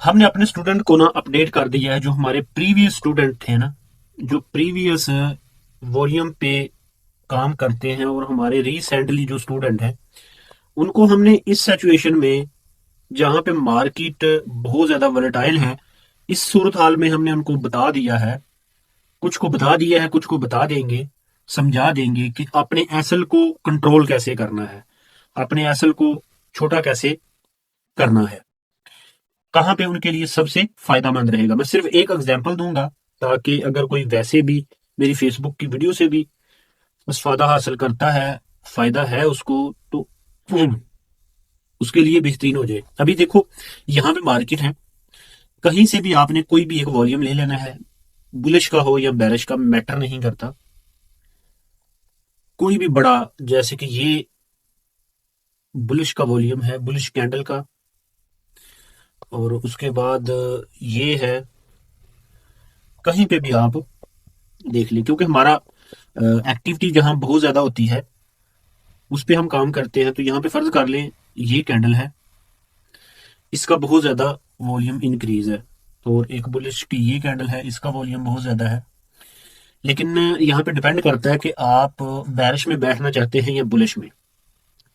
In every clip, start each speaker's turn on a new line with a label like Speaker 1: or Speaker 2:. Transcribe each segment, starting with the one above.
Speaker 1: हमने अपने स्टूडेंट को ना अपडेट कर दिया है। जो हमारे प्रीवियस स्टूडेंट थे ना, जो प्रीवियस वॉल्यूम पे काम करते हैं, और हमारे रिसेंटली जो स्टूडेंट हैं, उनको हमने इस सिचुएशन में, जहां पे मार्केट बहुत ज्यादा वोलेटाइल है, इस सूरत हाल में हमने उनको बता दिया है। कुछ को बता दिया है, कुछ को बता देंगे, समझा देंगे कि अपने एसएल को कंट्रोल कैसे करना है, अपने एसएल को छोटा कैसे करना है, कहाँ पे उनके लिए सबसे फायदेमंद रहेगा। मैं सिर्फ एक एग्जांपल दूंगा, ताकि अगर कोई वैसे भी मेरी फेसबुक की वीडियो से भी बस फायदा हासिल करता है, फायदा है उसको, तो उसके लिए बेहतरीन हो जाए। अभी देखो, यहाँ पे मार्केट है, कहीं से भी आपने कोई भी एक वॉल्यूम ले लेना है, बुलिश का हो या बेरिश का, मैटर नहीं करता। कोई भी बड़ा, जैसे कि ये बुलिश का वॉल्यूम है, बुलिश कैंडल का, और उसके बाद ये है, कहीं पे भी आप देख लें, क्योंकि हमारा एक्टिविटी जहां बहुत ज्यादा होती है उस पे हम काम करते हैं। तो यहाँ पे फर्ज कर लें ये कैंडल है, इसका बहुत ज्यादा वॉल्यूम इंक्रीज है, और एक बुलिश की ये कैंडल है, इसका वॉल्यूम बहुत ज्यादा है। लेकिन यहाँ पे डिपेंड करता है कि आप बैरिश में बैठना चाहते हैं या बुलिश में।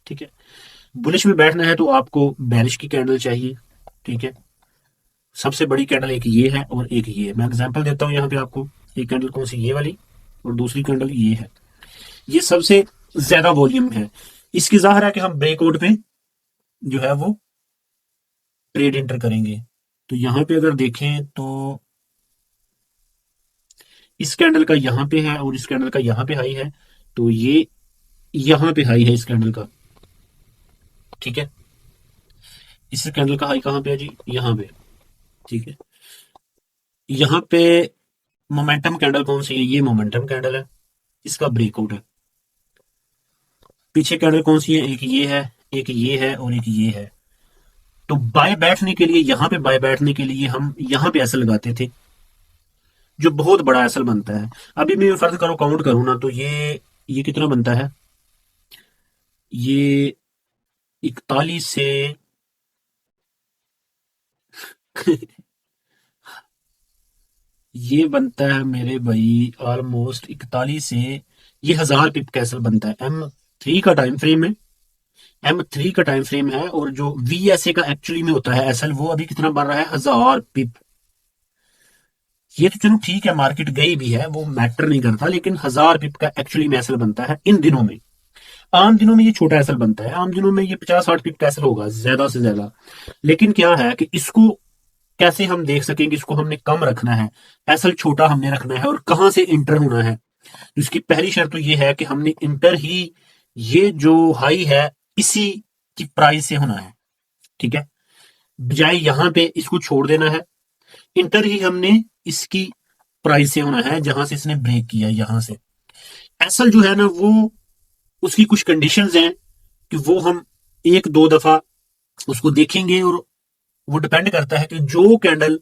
Speaker 1: ठीक है, बुलिश में बैठना है तो आपको बैरिश की कैंडल चाहिए। ठीक है, सबसे बड़ी कैंडल एक ये है और एक ये है। मैं एग्जांपल देता हूँ यहाँ पे आपको। एक कैंडल कौन सी, ये वाली, और दूसरी कैंडल ये है। ये सबसे ज्यादा वॉल्यूम है। इसकी जाहिर है कि हम ब्रेकआउट पे जो है वो ट्रेड एंटर करेंगे। तो यहाँ पे अगर देखें तो इस कैंडल का यहाँ पे है और इस कैंडल का यहाँ पे हाई है, तो ये यहाँ पे हाई है इस कैंडल का। ठीक है, इस कैंडल का हाई कहाँ पे है जी, यहाँ पे। ठीक है, यहाँ पे मोमेंटम कैंडल कौन सी है, ये मोमेंटम कैंडल है, इसका ब्रेकआउट है। पीछे कैंडल कौन सी है, एक ये है, एक ये है और एक ये है। तो बाय बैठने के लिए, यहाँ पे बाय बैठने के लिए हम यहाँ पे एसल लगाते थे, जो बहुत बड़ा एसल बनता है। अभी मैं फर्ज करो काउंट करूँ ना, तो ये कितना बनता है, ये 41 से ये बनता है मेरे भाई ऑलमोस्ट 41 से, ये 1000 पिप कैसल बनता है। M3 का टाइम फ्रेम है, M3 का टाइम फ्रेम है, और जो VSA का एक्चुअली में होता है एसल, वो अभी कितना बन रहा है, 1000 पिप। ये तो चलो ठीक है, मार्केट गई भी है, वो मैटर नहीं करता, लेकिन 1000 पिप का एक्चुअली में एसल बनता है इन दिनों में। आम दिनों में ये छोटा एसल बनता है, आम दिनों में ये 50-60 पिप का एसल होगा ज्यादा से ज्यादा। लेकिन क्या है कि इसको कैसे हम देख सकेंगे, इसको हमने कम रखना है, एसल छोटा हमने रखना है, और कहां से इंटर होना है। इसकी पहली शर्त तो ये है कि हमने इंटर ही, ये जो हाई है, इसी की प्राइस से होना है। ठीक है, बजाय यहां पे इसको छोड़ देना है, इंटर ही हमने इसकी प्राइस से होना है, जहां से इसने ब्रेक किया, यहां से। एसल जो है ना, वो उसकी कुछ कंडीशंस हैं कि वो हम एक दो दफा उसको देखेंगे, और वो डिपेंड करता है कि जो कैंडल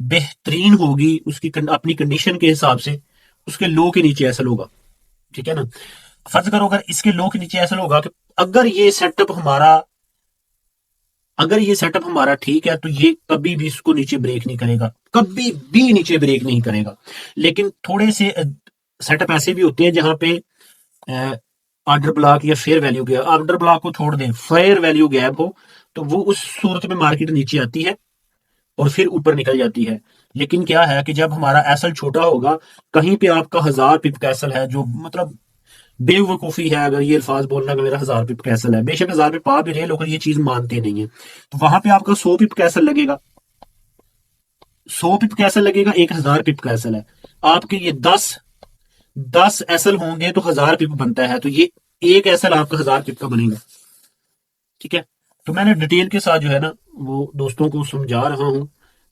Speaker 1: बेहतरीन होगी उसकी अपनी कंडीशन के हिसाब से, उसके लो के नीचे एसल होगा। ठीक है ना, फर्ज करो अगर इसके लो के नीचे एसल होगा कि अगर ये सेटअप हमारा, अगर ये सेटअप हमारा ठीक है, तो ये कभी भी इसको नीचे ब्रेक नहीं करेगा, कभी भी नीचे ब्रेक नहीं करेगा। लेकिन थोड़े से सेटअप ऐसे भी होते हैं जहां पे ऑर्डर ब्लॉक या fair value gap, order block को छोड़ दें, फेयर वैल्यू गैप हो, तो वो उस सूरत में मार्केट नीचे आती है और फिर ऊपर निकल जाती है। लेकिन क्या है कि जब हमारा एसल छोटा होगा, कहीं पे आपका 1000 पिप का एसल है, जो मतलब बेवकूफी है अगर ये अल्फाज बोलना कि मेरा 1000 पिप का एसल है। बेशक 1000 पिप आ भी रहे, लोग ये चीज मानते नहीं है। तो वहां पे आपका 100 पिप का एसल लगेगा, 100 पिप का एसल लगेगा, 1000 पिप का एसल है। आपके ये 10 एसल होंगे तो 1000 पिप बनता है, तो ये एक एसल आपका 1000 पिप का बनेगा। ठीक है, तो मैंने डिटेल के साथ जो है ना, वो दोस्तों को समझा रहा हूं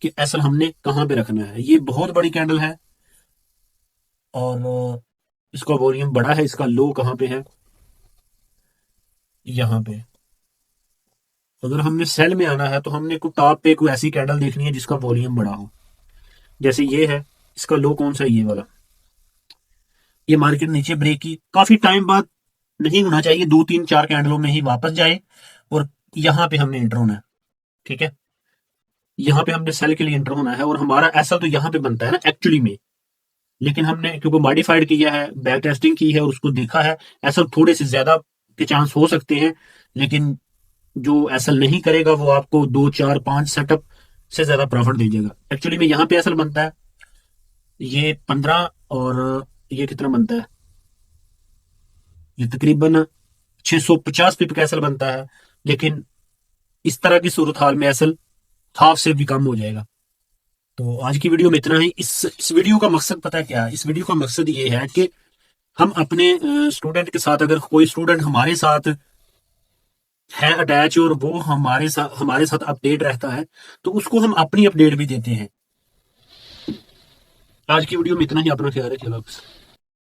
Speaker 1: कि एसल हमने कहां पे रखना है। ये बहुत बड़ी कैंडल है, और इसका वॉल्यूम बड़ा है, इसका लो कहां पे है, यहां पे। अगर हमने सेल में आना है तो हमने को टॉप पे कोई ऐसी कैंडल देखनी है जिसका वॉल्यूम बड़ा हो। जैसे ये है, इसका लो कौन सा है, ये वाला। ये मार्केट नीचे ब्रेक की काफी टाइम बाद, नहीं होना चाहिए, 2-3-4 कैंडलों में ही वापस जाए, और यहां पे हमने एंटर होना है। ठीक है, यहाँ पे हमने सेल के लिए एंटर होना है और हमारा ऐसा तो यहाँ पे बनता है ना एक्चुअली में, लेकिन हमने क्योंकि मॉडिफाइड किया है, बैक टेस्टिंग की है और उसको देखा है, ऐसा थोड़े से ज्यादा के चांस हो सकते हैं, लेकिन जो एसएल नहीं करेगा वो आपको 2 4 5 सेटअप से ज्यादा प्रॉफिट दे देगा। एक्चुअली में यहाँ पे एसएल बनता है ये 15 और ये कितना बनता है, ये तकरीबन 650 पिप का एसएल बनता है, लेकिन इस तरह की सूरत हाल में एसएल हाफ से भी कम हो जाएगा। तो आज की वीडियो में इतना ही। इस वीडियो का मकसद पता है क्या है? इस वीडियो का मकसद ये है कि हम अपने स्टूडेंट के साथ, अगर कोई स्टूडेंट हमारे साथ है अटैच और वो हमारे साथ अपडेट रहता है, तो उसको हम अपनी अपडेट भी देते हैं। आज की वीडियो में इतना ही। अपना ख्याल रखिएगा।